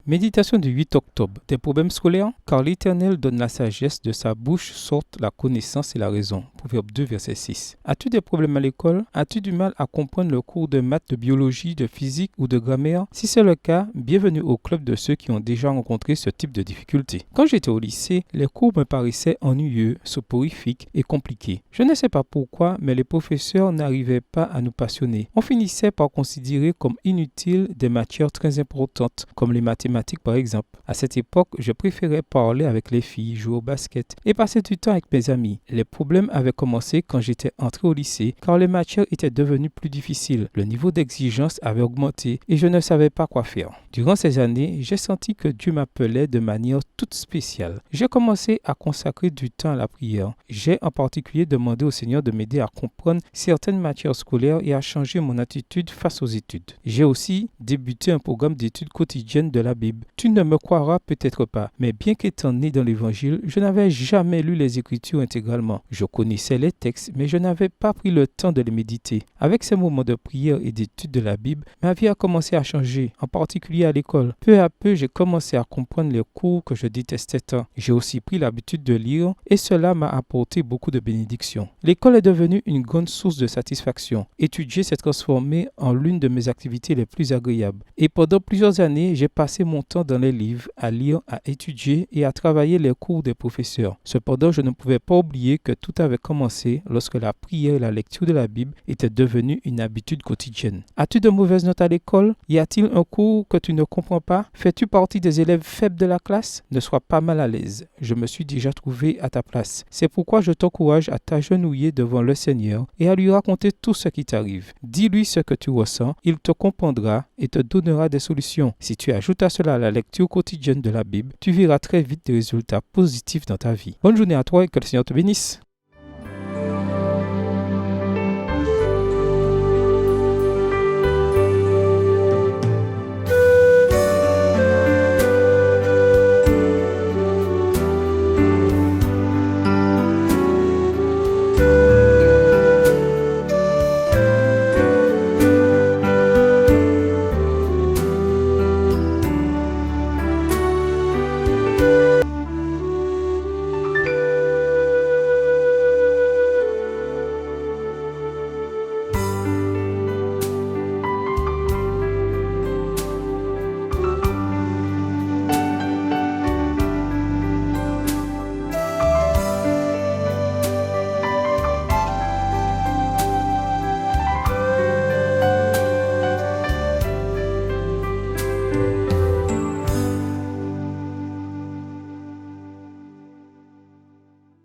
Méditation du 8 octobre. Des problèmes scolaires? Car l'Éternel donne la sagesse, de sa bouche sortent la connaissance et la raison. Proverbe 2, verset 6. As-tu des problèmes à l'école? As-tu du mal à comprendre le cours de maths, de biologie, de physique ou de grammaire? Si c'est le cas, bienvenue au club de ceux qui ont déjà rencontré ce type de difficultés. Quand j'étais au lycée, les cours me paraissaient ennuyeux, soporifiques et compliqués. Je ne sais pas pourquoi, mais les professeurs n'arrivaient pas à nous passionner. On finissait par considérer comme inutiles des matières très importantes, comme les mathématiques par exemple. À cette époque, je préférais parler avec les filles, jouer au basket et passer du temps avec mes amis. Les problèmes avaient commencé quand j'étais entré au lycée, car les matières étaient devenues plus difficiles. Le niveau d'exigence avait augmenté et je ne savais pas quoi faire. Durant ces années, j'ai senti que Dieu m'appelait de manière toute spéciale. J'ai commencé à consacrer du temps à la prière. J'ai en particulier demandé au Seigneur de m'aider à comprendre certaines matières scolaires et à changer mon attitude face aux études. J'ai aussi débuté un programme d'études quotidiennes de la Bible. Tu ne me croiras peut-être pas, mais bien qu'étant né dans l'Évangile, je n'avais jamais lu les Écritures intégralement. Je connaissais les textes, mais je n'avais pas pris le temps de les méditer. Avec ces moments de prière et d'étude de la Bible, ma vie a commencé à changer, en particulier à l'école. Peu à peu, j'ai commencé à comprendre les cours que je détestais tant. J'ai aussi pris l'habitude de lire et cela m'a apporté beaucoup de bénédictions. L'école est devenue une grande source de satisfaction. Étudier s'est transformé en l'une de mes activités les plus agréables. Et pendant plusieurs années, j'ai passé mon temps dans les livres, à lire, à étudier et à travailler les cours des professeurs. Cependant, je ne pouvais pas oublier que tout avait commencé lorsque la prière et la lecture de la Bible étaient devenues une habitude quotidienne. As-tu de mauvaises notes à l'école? Y a-t-il un cours que tu ne comprends pas? Fais-tu partie des élèves faibles de la classe? Ne sois pas mal à l'aise. Je me suis déjà trouvé à ta place. C'est pourquoi je t'encourage à t'agenouiller devant le Seigneur et à lui raconter tout ce qui t'arrive. Dis-lui ce que tu ressens, il te comprendra et te donnera des solutions. Si tu ajoutes à cela la lecture quotidienne de la Bible, tu verras très vite des résultats positifs dans ta vie. Bonne journée à toi et que le Seigneur te bénisse.